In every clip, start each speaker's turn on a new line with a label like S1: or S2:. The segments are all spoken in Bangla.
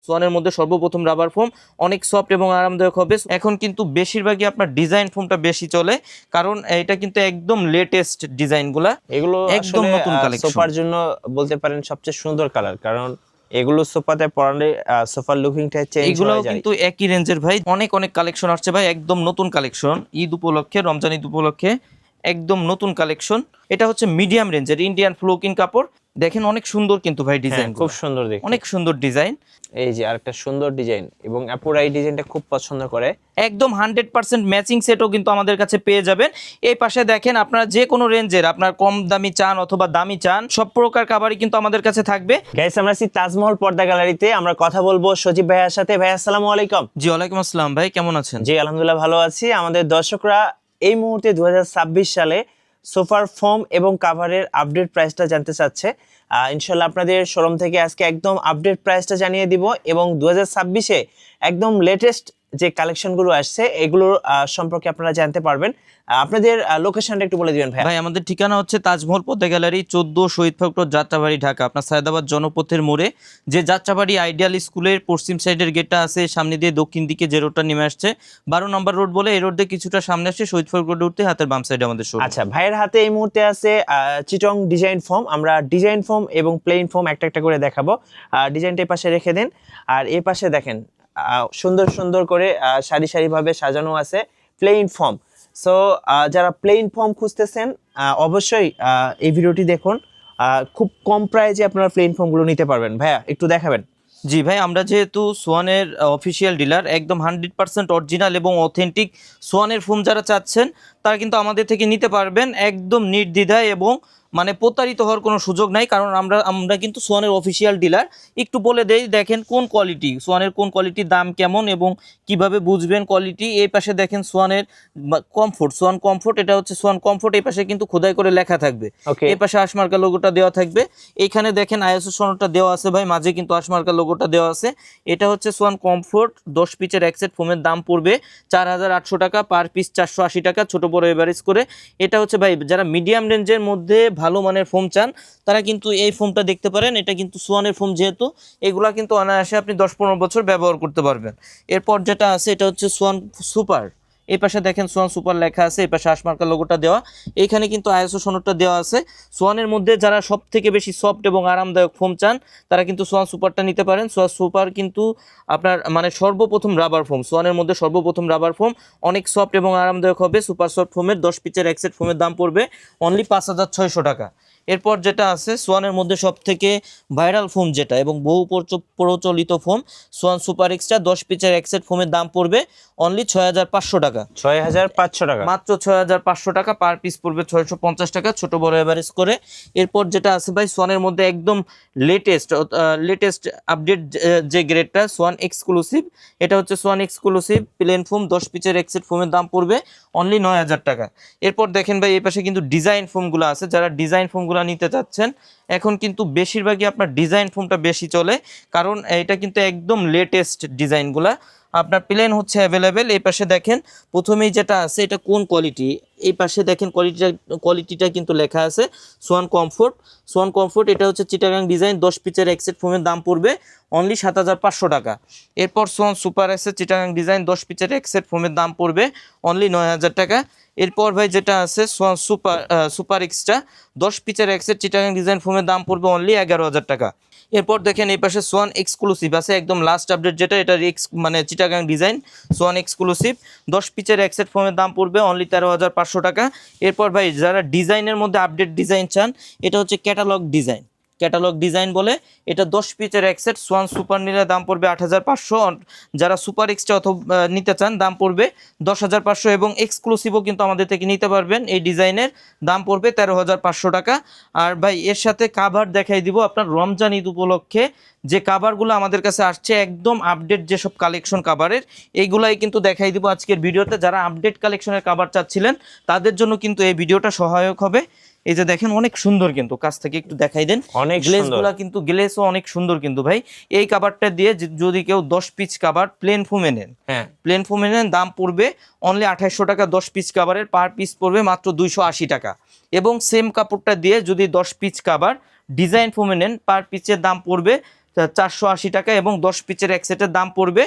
S1: সোয়ানের মধ্যে সর্বপ্রথম রাবার ফোম, অনেক সফট এবং আরামদায়ক হবে। এখন কিন্তু বেশিরভাগই আপনার ডিজাইন ফোমটা বেশি চলে, কারণ এটা কিন্তু একদম লেটেস্ট ডিজাইনগুলা,
S2: এগুলো
S1: একদম
S2: আসলে
S1: নতুন কালেকশন।
S2: সোফার জন্য বলতে পারেন সবচেয়ে সুন্দর কালার, কারণ এগুলো সোফাতে পরালে সোফার লুকিংটা চেঞ্জ হয়ে যায়।
S1: এগুলোও কিন্তু একই রেঞ্জের ভাই, অনেক অনেক কালেকশন আসছে ভাই, একদম নতুন কালেকশন, ঈদ উপলক্ষে, রমজান ঈদ উপলক্ষে একদম নতুন কালেকশন। এটা হচ্ছে মিডিয়াম রেঞ্জের ইন্ডিয়ান ফ্লোকিং কাপড়, দেখেন অনেক সুন্দর কিন্তু ভাই ডিজাইন,
S2: খুব সুন্দর দেখতে,
S1: অনেক সুন্দর ডিজাইন।
S2: এই যে আরেকটা সুন্দর ডিজাইন, এবং আপুরা এই ডিজাইনটা খুব পছন্দ করে।
S1: একদম 100% ম্যাচিং সেটও কিন্তু আমাদের কাছে পেয়ে যাবেন। এই পাশে দেখেন, আপনারা যে কোনো রেঞ্জের, আপনার কম দামি চান অথবা দামি চান, সব প্রকার কাভারই কিন্তু আমাদের কাছে থাকবে।
S2: গাইস, আমরা আছি তাজমহল পর্দা গ্যালারিতে, আমরা কথা বলবো সজীব ভাইয়ার সাথে। ভাই আসসালামু আলাইকুম।
S1: জি ওয়ালাইকুম আসসালাম ভাই, কেমন আছেন?
S2: জি আলহামদুলিল্লাহ ভালো আছি। আমাদের দর্শকরা এই মুহূর্তে 2026 সালে সোফার ফোম এবং কাভারের আপডেট প্রাইসটা জানতে চাচ্ছে। ইনশাল্লাহ আপনাদের শোরুম থেকে আজকে একদম আপডেট প্রাইসটা জানিয়ে দিব, এবং 2026-এ একদম লেটেস্ট যে কালেকশনগুলো আসছে এগুলোর সম্পর্কে আপনারা জানতে পারবেন। আপনাদের লোকেশনটা একটু বলে দিবেন ভাই।
S1: ভাই আমাদের ঠিকানা হচ্ছে তাজমহল পদ্মা গ্যালারি, 14 শহীদ ফ্যাক্টর, যাত্রাবাড়ি, ঢাকা। আপনার সায়দাবাদ জনপথের মোড়ে যে যাত্রাবাড়ি আইডিয়াল স্কুলের পশ্চিম সাইডের গেটটা আছে, সামনে দিয়ে দক্ষিণ দিকে যে রোডটা নেমে আসছে 12 নম্বর রোড বলে, এই রোড দিয়ে কিছুটা সামনে আসছে, শহীদ ফ্যাক্টর রোড উঠতে হাতের বাম সাইডে আমাদের শোরুম।
S2: আচ্ছা, ভাইয়ের হাতে এই মুহূর্তে আছে চিটং ডিজাইন ফোম। আমরা ডিজাইন ফোম এবং প্লেন ফোম একটা একটা করে দেখাবো। ডিজাইনটা এই পাশে রেখে দেন, আর এই পাশে দেখেন সুন্দর সুন্দর করে সারি সারি ভাবে সাজানো আছে প্লেন ফোম। সো যারা প্লেন ফর্ম খুঁজতেছেন অবশ্যই এই ভিডিওটি দেখুন। খুব কম প্রাইসে আপনারা প্লেন ফর্মগুলো নিতে পারবেন। ভাইয়া একটু দেখাবেন।
S1: জি ভাই, আমরা যেহেতু সোয়ানের অফিসিয়াল ডিলার, একদম 100% অরিজিনাল এবং অথেন্টিক সোয়ানের ফোম যারা চাচ্ছেন তারা কিন্তু আমাদের থেকে নিতে পারবেন একদম নির্দ্বিধায়, এবং মানে প্রতারিত হওয়ার কোনো সুযোগ নাই, কারণ আমরা কিন্তু সোয়ানের অফিসিয়াল ডিলার। একটু বলে দেই, দেখেন কোন কোয়ালিটি, সোয়ানের কোন কোয়ালিটির দাম কেমন এবং কিভাবে বুঝবেন কোয়ালিটি। এই পাশে দেখেন সোয়ানের কমফোর্ট, সোয়ান কমফোর্ট, এটা হচ্ছে সোয়ান কমফোর্ট, এই পাশে কিন্তু খোদাই করে লেখা থাকবে। এই পাশে আশমার্কা লোগোটা দেওয়া থাকবে, এইখানে দেখেন আইএসও সনদটা দেওয়া আছে ভাই, মাঝে কিন্তু আশমার্কা লোগোটা দেওয়া আছে। এটা হচ্ছে সোয়ান কমফোর্ট 10 পিচের একসেট ফোমের দাম পড়বে 4800 টাকা, পার পিস 480 টাকা, ছোট বড় এভারেজ করে। এটা হচ্ছে ভাই যারা মিডিয়াম রেঞ্জের মধ্যে ভালো মানের ফোম চান তারা কিন্তু এই ফোমটা দেখতে পারেন। এটা কিন্তু সোয়ানের ফোম, যেহেতু এগুলা কিন্তু অনায়াসে আপনি 10-15 বছর ব্যবহার করতে পারবেন। এরপর যেটা আছে এটা হচ্ছে সোয়ান সুপার, এই পাশে দেখেন সোয়ান সুপার লেখা আছে, এই পাশে আশমার্কা লোগোটা দেওয়া, এইখানে কিন্তু আইএসও সনদটা দেওয়া আছে। সোয়ানের মধ্যে যারা সব থেকে বেশি সফট এবং আরামদায়ক ফোম চান তারা কিন্তু সোয়ান সুপারটা নিতে পারেন। সোয়ান সুপার কিন্তু আপনার মানে সর্বপ্রথম রাবার ফোম, সোয়ানের মধ্যে সর্বপ্রথম রাবার ফোম, অনেক সফট এবং আরামদায়ক হবে। সুপার সফট ফোমের 10 পিচের একসেট ফোমের দাম পড়বে অনলি 5600 টাকা। এরপর যেটা আছে সোয়ানের মধ্যে সব থেকে ভাইরাল ফোম যেটা এবং বহু প্রচলিত ফোম, সোয়ান সুপার এক্সট্রা 10 পিচের একসেট ফোমের দাম পড়বে অনলি 6500 টাকা।
S2: 6500 টাকা,
S1: মাত্র 6500 টাকা, পার পিস পড়বে 650 টাকা, ছোট বড় এভারেজ করে। এরপর যেটা আছে ভাই সোয়ানের মধ্যে একদম লেটেস্ট আপডেট যে গ্রেডটা, সোয়ান এক্সক্লুসিভ, এটা হচ্ছে সোয়ান এক্সক্লুসিভ প্লেন ফোম 10 পিচের একসেট ফোমের দাম পড়বে অনলি 9000 টাকা। এরপর দেখেন ভাই এই পাশে কিন্তু ডিজাইন ফোমগুলো আছে, যারা ডিজাইন ফোমগুলো নিতে চাচ্ছেন এখন কিন্তু বেশিরভাগই আপনার ডিজাইন ফোমটা বেশি চলে, কারণ এটা কিন্তু একদম লেটেস্ট ডিজাইনগুলা। আপনার প্লেন হচ্ছে অ্যাভেলেবেল। এই পাশে দেখেন প্রথমেই যেটা আছে এটা কোন কোয়ালিটি, এই পাশে দেখেন কোয়ালিটিটা কিন্তু লেখা আছে সোয়ান কমফোর্ট। সোয়ান কমফোর্ট এটা হচ্ছে চিটাগাং ডিজাইন 10 পিচের একসেট ফোমের দাম পড়বে অনলি 7500 টাকা। এরপর সোয়ান সুপার আছে চিটাগাং ডিজাইন 10 পিচের একসেট ফোমের দাম পড়বে অনলি 9000 টাকা। এরপর ভাই যেটা আছে সোয়ান সুপার এক্সট্রা 10 পিচের একসেট চিটাগাং ডিজাইন ফোমের দাম পড়বে অনলি 11000 টাকা। এরপর দেখেন এই পাশে সোয়ান এক্সক্লুসিভ আছে, একদম লাস্ট আপডেট যেটা, এটা মানে চিটাগাং ডিজাইন সোয়ান এক্সক্লুসিভ 10 পিচের একসেট ফোমের দাম পড়বে অনলি 13500 টাকা। এরপর ভাই যারা ডিজাইনের মধ্যে আপডেট ডিজাইন চান, এটা হচ্ছে ক্যাটালগ ডিজাইন বলে, এটা 10 পিচের একসেট সোয়ান সুপার নিলে দাম পড়বে 8500, যারা সুপার এক্সট্রা অথবা নিতে চান দাম পড়বে 10500, এবং এক্সক্লুসিভও কিন্তু আমাদের থেকে নিতে পারবেন। এই ডিজাইনের দাম পড়বে 13500 টাকা। আর ভাই এর সাথে কাভার দেখাই দিব আপনার রমজান ঈদ উপলক্ষে যে কাভারগুলো আমাদের কাছে আসছে, একদম আপডেট যেসব কালেকশন কাভারের, এইগুলাই কিন্তু দেখাই দিব আজকের ভিডিওতে। যারা আপডেট কালেকশনের কাভার চাচ্ছিলেন তাদের জন্য কিন্তু এই ভিডিওটা সহায়ক হবে। এই যে দেখেন অনেক সুন্দর, কিন্তু কাছ থেকে একটু দেখাই দেন, অনেক গ্লেজগুলা কিন্তু গ্লেজও অনেক সুন্দর কিন্তু ভাই। এই কাভারটা দিয়ে যদি কেউ 10 পিচ কাভার প্লেন ফোমে নেন, প্লেন ফোমে নেন, দাম পড়বে অনলি 2800 টাকা। 10 পিচ কাভারের পার পিস পড়বে মাত্র 280 টাকা। এবং সেম কাপড়টা দিয়ে যদি 10 পিচ কাভার ডিজাইন ফোমে নেন, পার পিচের দাম পড়বে 480 টাকা এবং 10 পিচের এক সেটের দাম পড়বে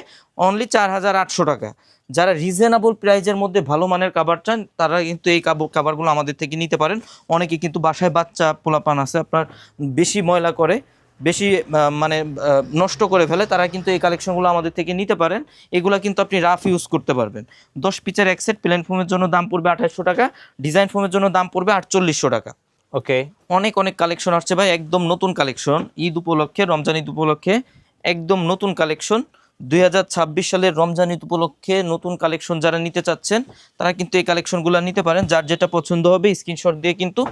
S1: অনলি 4800 টাকা। যারা রিজনেবল প্রাইজের মধ্যে ভালো মানের কাভার চান তারা কিন্তু এই কাভারগুলো আমাদের থেকে নিতে পারেন। অনেকে কিন্তু বাসায় বাচ্চা পোলাপান আছে আপনার বেশি ময়লা করে, বেশি মানে নষ্ট করে ফেলে, তারা কিন্তু এই কালেকশনগুলো আমাদের থেকে নিতে পারেন। এগুলো কিন্তু আপনি রাফ ইউজ করতে পারবেন। 10 পিচের এক সেট প্লেন ফোমের জন্য দাম পড়বে 2800 টাকা, ডিজাইন ফোমের জন্য দাম পড়বে 4800 টাকা।
S2: ওকে,
S1: অনেক অনেক কালেকশন আসছে ভাই, একদম নতুন কালেকশন, ঈদ উপলক্ষে, রমজান ঈদ উপলক্ষে একদম নতুন কালেকশন। 2026 সালের রমজান ঈদ উপলক্ষে নতুন কালেকশন যারা নিতে চাচ্ছেন তারা কিন্তু এই কালেকশনগুলো নিতে পারেন। যার যেটা পছন্দ হবে স্ক্রিনশট দিয়ে কিন্তু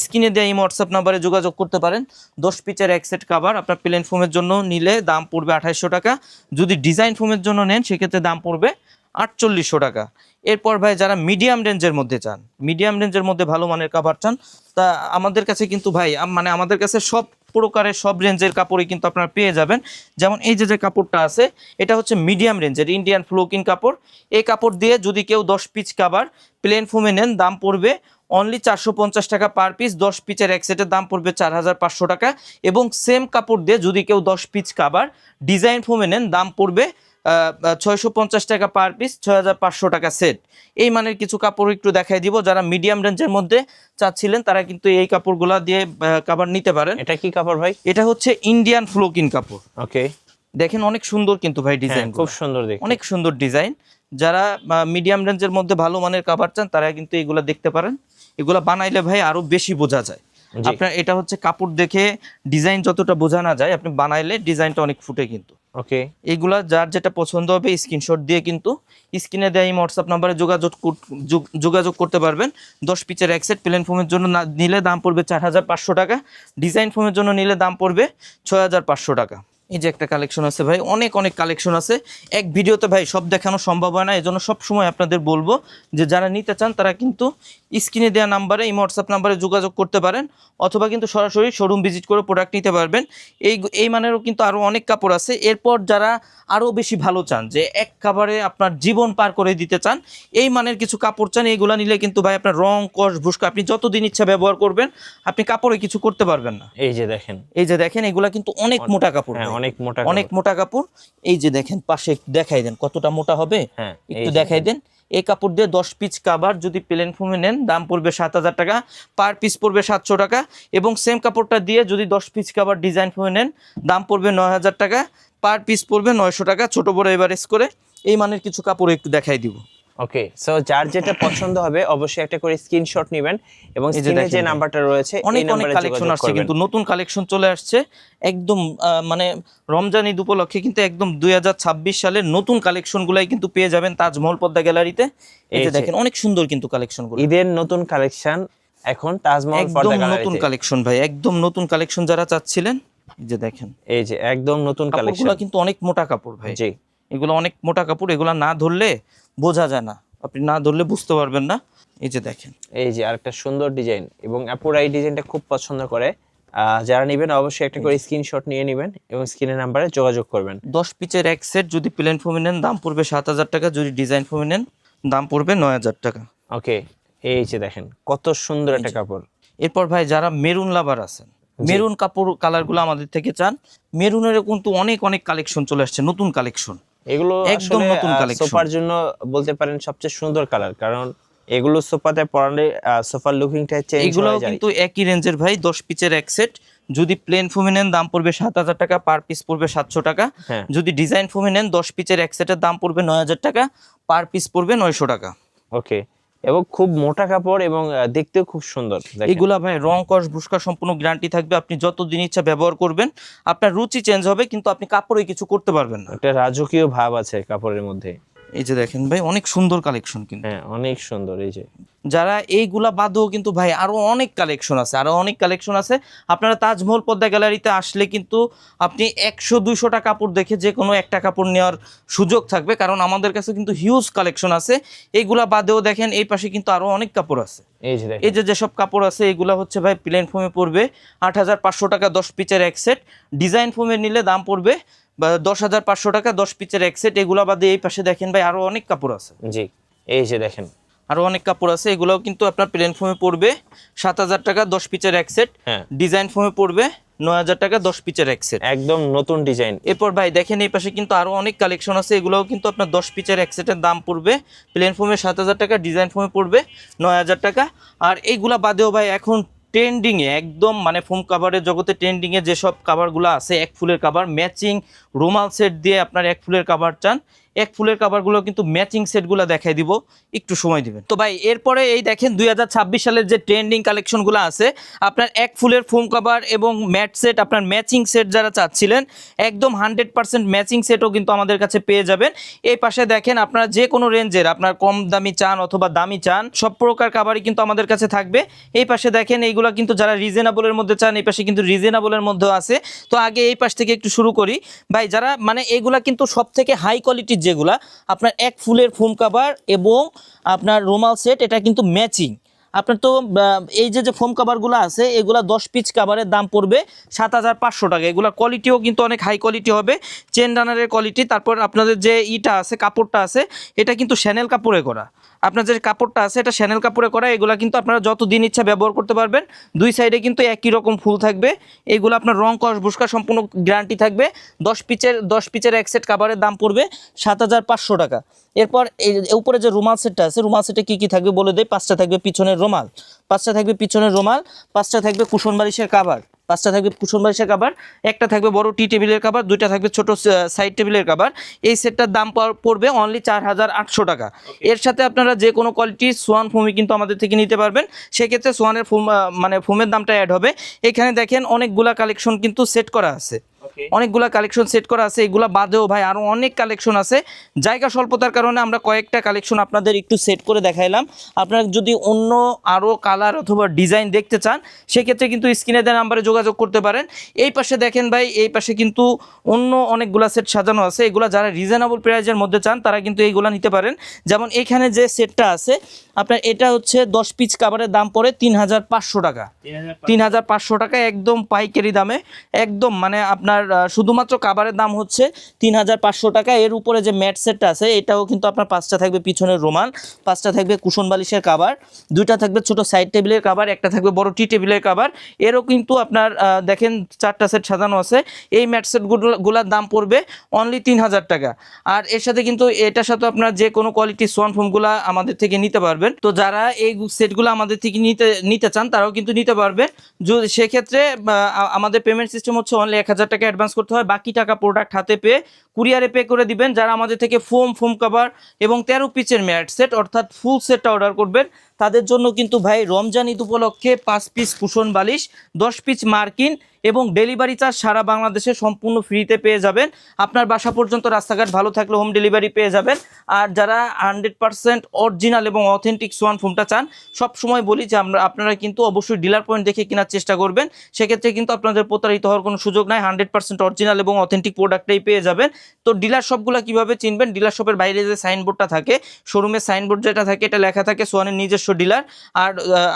S1: স্ক্রিনে দেওয়া এই হোয়াটসঅ্যাপ নাম্বারে যোগাযোগ করতে পারেন। 10 পিচের এক সেট কাভার আপনার প্লেন ফোমের জন্য নিলে দাম পড়বে 2800 টাকা, যদি ডিজাইন ফোমের জন্য নেন সেক্ষেত্রে দাম পড়বে 4800 টাকা। এরপর ভাই যারা মিডিয়াম রেঞ্জের মধ্যে চান, মিডিয়াম রেঞ্জের মধ্যে ভালো মানের কাভার চান, তা আমাদের কাছে কিন্তু ভাই মানে আমাদের কাছে সব প্রকারের সব রেঞ্জের কাপড়ই কিন্তু আপনারা পেয়ে যাবেন। যেমন এই যে কাপড়টা আছে এটা হচ্ছে মিডিয়াম রেঞ্জের ইন্ডিয়ান ফ্লোকিন কাপড়। এই কাপড় দিয়ে যদি কেউ 10 পিচ কাভার প্লেন ফোমে নেন দাম পড়বে অনলি 450 টাকা পার পিস। 10 পিচের এক সেটের দাম পড়বে 4500 টাকা এবং সেম কাপড় দিয়ে যদি কেউ 10 পিচ কাভার ডিজাইন ফোমে নেন দাম পড়বে 650 টাকা পার পিস, 6500 টাকা সেট। এই মানের কিছু কাপড় একটু দেখাই দিব। যারা মিডিয়াম রেঞ্জের মধ্যে চাচ্ছিলেন তারা কিন্তু এই কাপড়গুলা দিয়ে কাভার নিতে পারেন।
S2: এটা কি কাপড় ভাই?
S1: এটা হচ্ছে ইন্ডিয়ান ফ্লোকিন কাপড়।
S2: ওকে,
S1: দেখেন অনেক সুন্দর কিন্তু ভাই ডিজাইন,
S2: খুব সুন্দর দেখতে,
S1: অনেক সুন্দর ডিজাইন। যারা মিডিয়াম রেঞ্জের মধ্যে ভালো মানের কাভার চান তারা কিন্তু এগুলা দেখতে পারেন। এগুলা বানাইলে ভাই আরো বেশি বোঝা যায়। আপনার এটা হচ্ছে কাপড় দেখে ডিজাইন যতটা বোঝা না যায়, আপনি বানাইলে ডিজাইনটা অনেক ফুটে কিন্তু।
S2: ওকে,
S1: এইগুলা যার যেটা পছন্দ হবে স্ক্রিনশট দিয়ে কিন্তু স্ক্রিনে দেওয়া এই হোয়াটসঅ্যাপ নাম্বারে যোগাযোগ করতে পারবেন। 10 পিচের এক সেট প্লেন ফোমের জন্য নিলে দাম পড়বে 4500 টাকা, ডিজাইন ফোমের জন্য নিলে দাম পড়বে 6500 টাকা। এই যে একটা কালেকশন আছে ভাই, অনেক অনেক কালেকশন আছে, এক ভিডিওতে ভাই সব দেখানো সম্ভব হয় না। এই জন্য সবসময় আপনাদের বলবো যে যারা নিতে চান তারা কিন্তু স্ক্রিনে দেওয়া নাম্বারে এই হোয়াটসঅ্যাপ নাম্বারে যোগাযোগ করতে পারেন, অথবা কিন্তু সরাসরি শোরুম ভিজিট করে প্রোডাক্ট নিতে পারবেন। এই মানেরও কিন্তু আরও অনেক কাপড় আছে। এরপর যারা আরও বেশি ভালো চান, যে এক কাভারে আপনার জীবন পার করে দিতে চান, এই মানের কিছু কাপড় চান, এইগুলো নিলে কিন্তু ভাই আপনার রং কস ভুস্কা আপনি যতদিন ইচ্ছা ব্যবহার করবেন, আপনি কাপড়ে কিছু করতে পারবেন না।
S2: এই যে দেখেন,
S1: এই যে দেখেন এগুলা কিন্তু অনেক মোটা কাপড়,
S2: অনেক মোটা,
S1: অনেক মোটা কাপড়। এই যে দেখেন পাশে দেখাই দেন কতটা মোটা হবে, একটু দেখাই দেন। এই কাপড় দিয়ে 10 পিচ কাভার যদি প্লেন ফোমে নেন দাম পড়বে 7000 টাকা, পার পিস পড়বে 700 টাকা এবং সেম কাপড়টা দিয়ে যদি 10 পিচ কাভার ডিজাইন ফোমে নেন দাম পড়বে 9000 টাকা, পার পিস পড়বে 900 টাকা, ছোট বড় এভারেজ করে। এই মানের কিছু কাপড় একটু দেখাই দিব।
S2: ওকে, সো যার যেটা পছন্দ হবে অবশ্যই একটা করে স্ক্রিনশট নেবেন এবং স্ক্রিনে যে নাম্বারটা রয়েছে
S1: অনেক অনেক কালেকশন আসছে, কিন্তু নতুন কালেকশন চলে আসছে একদম মানে রমজান ঈদ উপলক্ষে কিন্তু একদম 2026 সালের নতুন কালেকশনগুলাই কিন্তু পেয়ে যাবেন তাজমহল পদ্মা গ্যালারিতে। এই যে দেখেন অনেক সুন্দর কিন্তু কালেকশনগুলো,
S2: ঈদের নতুন কালেকশন এখন তাজমহল পদ্মা গ্যালারিতে, নতুন
S1: কালেকশন ভাই, একদম নতুন কালেকশন যারা চাচ্ছিলেন। এই যে দেখেন,
S2: এই যে একদম নতুন কালেকশন,
S1: কিন্তু অনেক মোটা কাপড় ভাই।
S2: জি,
S1: এগুলো অনেক মোটা কাপড়, এগুলো না ধরলে বোঝা যায় না, আপনি না ধরলে বুঝতে পারবেন না। এই যে দেখেন,
S2: এই যে আরেকটা সুন্দর ডিজাইন এবং আপুরা এই ডিজাইনটা খুব পছন্দ করে। যারা নেবেন অবশ্যই একটা করে স্ক্রিনশট নিয়ে নেবেন এবং স্ক্রিনের নাম্বারে যোগাযোগ করবেন।
S1: 10 পিচের এক সেট যদি প্লেন ফোমে নেন দাম পড়বে 7000 টাকা, যদি ডিজাইন ফোমে নেন দাম পড়বে 9000 টাকা।
S2: ওকে, এই যে দেখেন কত সুন্দর একটা কাপড়।
S1: এরপর ভাই যারা মেরুন লাভার আছেন, মেরুন কাপড় কালারগুলো আমাদের থেকে চান, মেরুনের কিন্তু অনেক অনেক কালেকশন চলে আসছে, নতুন কালেকশন,
S2: এগুলো
S1: একদম নতুন কালেকশন।
S2: সোফার জন্য বলতে পারেন সবচেয়ে সুন্দর কালার, কারণ এগুলো সোফাতে পরালে সোফার লুকিংটা চেঞ্জ হয়ে যায়।
S1: এগুলো কিন্তু একই রেঞ্জের ভাই, 10 পিচের এক সেট যদি প্লেন ফোমে নেন দাম পড়বে 7000 টাকা, পার পিস পড়বে 700 টাকা। যদি ডিজাইন ফোমে নেন 10 পিচের এক সেটের দাম পড়বে 9000 টাকা, পার পিস পড়বে 900 টাকা।
S2: ওকে, এবং খুব মোটা কাপড় এবং দেখতেও খুব সুন্দর।
S1: এগুলা ভাই রং কস ভুস্কা সম্পূর্ণ গ্যারান্টি থাকবে, আপনি যতদিন ইচ্ছা ব্যবহার করবেন, আপনার রুচি চেঞ্জ হবে কিন্তু আপনি কাপড়ে কিছু করতে পারবেন না।
S2: একটা রাজকীয় ভাব আছে কাপড়ের মধ্যে।
S1: এই যে দেখেন ভাই অনেক সুন্দর কালেকশন কিন্তু,
S2: অনেক সুন্দর। এই যে
S1: যারা এইগুলা বাদেও কিন্তু ভাই আরো অনেক কালেকশন আছে, আরো অনেক কালেকশন আছে। আপনারা তাজমহল পদ্মা গ্যালারিতে আসলে কিন্তু আপনি 100-200টা কাপড় দেখে যে কোনো একটা কাপড় নেওয়ার সুযোগ থাকবে, কারণ আমাদের কাছে কিন্তু হিউজ কালেকশন আছে। এইগুলা বাদেও দেখেন এই পাশে কিন্তু আরো অনেক কাপড় আছে। এই যে যেসব কাপড় আছে এগুলা হচ্ছে ভাই প্লেন ফোমে পড়বে 8500 টাকা, 10 পিচের এক সেট। ডিজাইন ফোমে নিলে দাম পড়বে 10500 টাকা, 10 পিচের এক সেট। এগুলা বাদে এই পাশে দেখেন ভাই আরো অনেক কাপড় আছে।
S2: জি, এই যে দেখেন
S1: আরো অনেক কাপড় আছে, এগুলোও কিন্তু আপনার প্লেন ফোমে পড়বে 7000 টাকা, 10 পিচের এক সেট। ডিজাইন ফোমে পড়বে 9000 টাকা 10 পিচের এক সেট,
S2: একদম নতুন ডিজাইন।
S1: এরপর ভাই দেখেন এই পাশে কিন্তু আরো অনেক কালেকশন আছে, এগুলোও কিন্তু আপনার 10 পিচের এক সেটের দাম পড়বে প্লেন ফোমে 7000 টাকা, ডিজাইন ফোমে পড়বে 9000 টাকা। আর এইগুলা বাদেও ভাই এখন ট্রেন্ডিং এ একদম মানে ফোম কাভারের জগতে ট্রেন্ডিং এ যেসব কাভারগুলো আছে, এক ফুলের কাভার ম্যাচিং রুমাল সেট দিয়ে আপনার এক ফুলের কাভার চান, এক ফুলের কাভারগুলো কিন্তু ম্যাচিং সেটগুলো দেখাই দিব, একটু সময় দিবেন। তো ভাই এরপরে এই দেখেন 2026 সালের যে ট্রেন্ডিং কালেকশনগুলো আছে, আপনার এক ফুলের ফোম কাভার এবং ম্যাট সেট, আপনার ম্যাচিং সেট যারা চাচ্ছিলেন একদম 100% ম্যাচিং সেটও কিন্তু আমাদের কাছে পেয়ে যাবেন। এই পাশে দেখেন আপনারা যে কোনো রেঞ্জের আপনার কম দামি চান অথবা দামি চান, সব প্রকার কাভারই কিন্তু আমাদের কাছে থাকবে। এই পাশে দেখেন এইগুলা কিন্তু যারা রিজনেবলের মধ্যে চান, এই পাশে কিন্তু রিজনেবলের মধ্যেও আছে। তো আগে এই পাশ থেকে একটু শুরু করি ভাই, যারা মানে এগুলা কিন্তু সব থেকে হাই কোয়ালিটির যেগুলা আপনার এক ফুলের ফোম কাভার এবং আপনার রুমাল সেট, এটা কিন্তু ম্যাচিং। আপনার তো এই যে ফোম কাভারগুলো আছে এগুলা 10 পিচ কাভারের দাম পড়বে 7500 টাকা। এগুলা কোয়ালিটিও কিন্তু অনেক হাই কোয়ালিটি হবে, চেন রানারের কোয়ালিটি। তারপর আপনাদের যে ইটা আছে, কাপড়টা আছে, এটা কিন্তু শ্যানেল কাপড়ে করা। আপনার যে কাপড়টা আছে এটা শ্যানেল কাপড়ে করা। এগুলা কিন্তু আপনারা যতদিন ইচ্ছা ব্যবহার করতে পারবেন। দুই সাইডে কিন্তু একই রকম ফুল থাকবে। এগুলো আপনার রং কস বুস্কা সম্পূর্ণ গ্যারান্টি থাকবে। 10 পিচের এক সেট কাভারের দাম পড়বে 7500 টাকা। এরপর এই উপরে যে রুমাল সেটটা আছে, রুমাল সেটে কি কি থাকবে বলে দেয়। 5টা থাকবে পিছনের রুমাল, 5টা থাকবে পিছনের রুমাল, 5টা থাকবে কুশন বালিশের কাভার, 5টা থাকবে কুশন বালিশের কাভার, একটা থাকবে বড় টি টেবিলের কাভার, 2টা থাকবে ছোট সাইড টেবিলের কাভার। এই সেটটার দাম পড়বে অনলি 4800 টাকা। এর সাথে আপনারা যে কোনো কোয়ালিটির সোয়ান ফোমই কিন্তু আমাদের থেকে নিতে পারবেন। সেক্ষেত্রে সোয়ানের ফোম মানে ফোমের দামটা অ্যাড হবে। এখানে দেখেন অনেকগুলা কালেকশন কিন্তু সেট করা আছে, অনেকগুলা কালেকশন সেট করা আছে। এগুলা বাদেও ভাই আরো অনেক কালেকশন আছে। জায়গা স্বল্পতার কারণে আমরা কয়েকটা কালেকশন আপনাদের একটু সেট করে দেখাইলাম। আপনারা যদি অন্য আরো কালার অথবা ডিজাইন দেখতে চান সেক্ষেত্রে কিন্তু স্ক্রিনে দেওয়া নাম্বারে যোগাযোগ করতে পারেন। এই পাশে দেখেন ভাই, এই পাশে কিন্তু অন্য অনেকগুলা সেট সাজানো আছে। এগুলা যারা রিজনেবল প্রাইজের মধ্যে চান তারা কিন্তু এইগুলা নিতে পারেন। যেমন এখানে যে সেটটা আছে আপনার, এটা হচ্ছে 10 পিচ কাভারের দাম পড়ে 3500 টাকা। 3500 টাকা একদম পাইকারি দামে, একদম মানে আপনার শুধুমাত্র কাভারের দাম হচ্ছে 3500 টাকা। এর উপরে যে ম্যাট সেটটা আছে এটাও কিন্তু আপনার 5টা থাকবে পিছনের রুমাল, 5টা থাকবে কুশন বালিশের কাভার, 2টা থাকবে ছোট সাইড টেবিলের কাভার, একটা থাকবে বড় টি টেবিলের কাভার। এরও কিন্তু আপনার দেখেন 4টা সেট সাজানো আছে। এই ম্যাট সেটগুলোর দাম পড়বে অনলি 3000 টাকা। আর এর সাথে কিন্তু এটার সাথে আপনার যে কোনো কোয়ালিটির সোয়ান ফোমগুলা আমাদের থেকে নিতে পারবেন। তো যারা এই সেটগুলো আমাদের থেকে নিতে চান তারাও কিন্তু নিতে পারবে। সেক্ষেত্রে আমাদের পেমেন্ট সিস্টেম হচ্ছে অনলি 1000 টাকা অ্যাডভান্স করতে হয়, বাকি টাকা প্রোডাক্ট হাতে পেয়ে কুরিয়ারে পে করে দিবেন। যারা আমাদের থেকে ফোম কাভার এবং 13 পিচের ম্যাট সেট অর্থাৎ ফুল সেটটা অর্ডার করবেন তাদের জন্য কিন্তু ভাই রমজান ঈদ উপলক্ষে 5 পিস কুশন বালিশ, 10 পিস মার্কিন এবং ডেলিভারি চার্জ সারা বাংলাদেশে সম্পূর্ণ ফ্রিতে পেয়ে যাবেন। আপনার বাসা পর্যন্ত রাস্তাঘাট ভালো থাকলে হোম ডেলিভারি পেয়ে যাবেন। আর যারা 100% অরিজিনাল এবং অথেন্টিক সোয়ান ফোমটা চান, সব সময় বলি যে আপনারা কিন্তু অবশ্যই ডিলার পয়েন্ট দেখে কেনার চেষ্টা করবেন। সেক্ষেত্রে কিন্তু আপনাদের প্রতারিত হওয়ার কোনো সুযোগ নাই, 100% অরিজিনাল এবং অথেন্টিক প্রোডাক্টটাই পেয়ে যাবেন। তো ডিলার শপগুলো কীভাবে চিনবেন? ডিলার শপের বাইরে যে সাইনবোর্ডটা থাকে, শোরুমের সাইনবোর্ড যেটা থাকে, এটা লেখা থাকে সোয়ানের নিজস্ব ডিলার। আর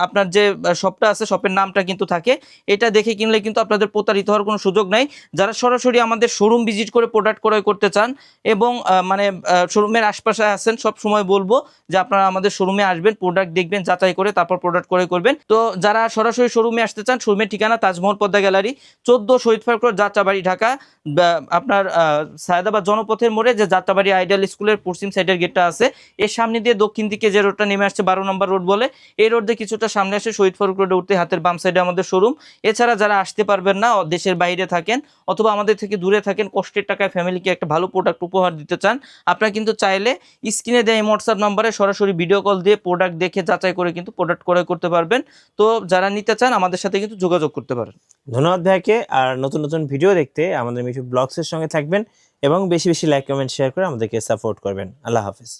S1: আপনার যে শপটা আছে শপের নামটা কিন্তু থাকে, এটা দেখে কিনলে কিন্তু আপনাদের প্রতারিত হওয়ার কোনো সুযোগ নাই। যারা সরাসরি আমাদের শোরুম ভিজিট করে প্রোডাক্ট ক্রয় করতে চান এবং মানে শোরুমের আশপাশে আছেন, সব সময় বলবো যে আপনারা আমাদের শোরুমে আসবেন, প্রোডাক্ট দেখবেন, যাচাই করে তারপর প্রোডাক্ট ক্রয় করবেন। তো যারা সরাসরি শোরুমে আসতে চান, শোরুমের ঠিকানা তাজমহল পদ্মা গ্যালারি, 14 শহীদ পার্ক রোড, যাত্রাবাড়ি, ঢাকা। আপনার সায়দাবাদ জনপথের মোড়ে যে যাত্রাবাড়ি আইডিয়াল স্কুলের পশ্চিম সাইডের গেটটা আছে, এর সামনে দিয়ে দক্ষিণ দিকে যে রোডটা নেমে আসছে 12 নম্বর রোড বলে, এই রোড দিয়ে কিছুটা সামনে আসে শহীদ ফারুক রোডে উঠতে হাতের বাম সাইডে আমাদের শোরুম। এছাড়া যারা আসতে পারবেন না, দেশের বাইরে থাকেন অথবা আমাদের থেকে দূরে থাকেন, কষ্টের টাকায় ফ্যামিলিকে একটা ভালো প্রোডাক্ট উপহার দিতে চান, আপনারা কিন্তু চাইলে স্ক্রিনে দেয় হোয়াটসঅ্যাপ নাম্বারে সরাসরি ভিডিও কল দিয়ে প্রোডাক্ট দেখে যাচাই করে কিন্তু প্রোডাক্ট ক্রয় করতে পারবেন। তো যারা নিতে চান আমাদের সাথে কিন্তু যোগাযোগ করতে পারেন।
S2: ধন্যবাদ ভাইকে। আর নতুন নতুন ভিডিও দেখতে আমাদের মিঠু ব্লগসের সঙ্গে থাকবেন এবং বেশি বেশি লাইক, কমেন্ট, শেয়ার করে আমাদেরকে সাপোর্ট করবেন। আল্লাহ হাফেজ।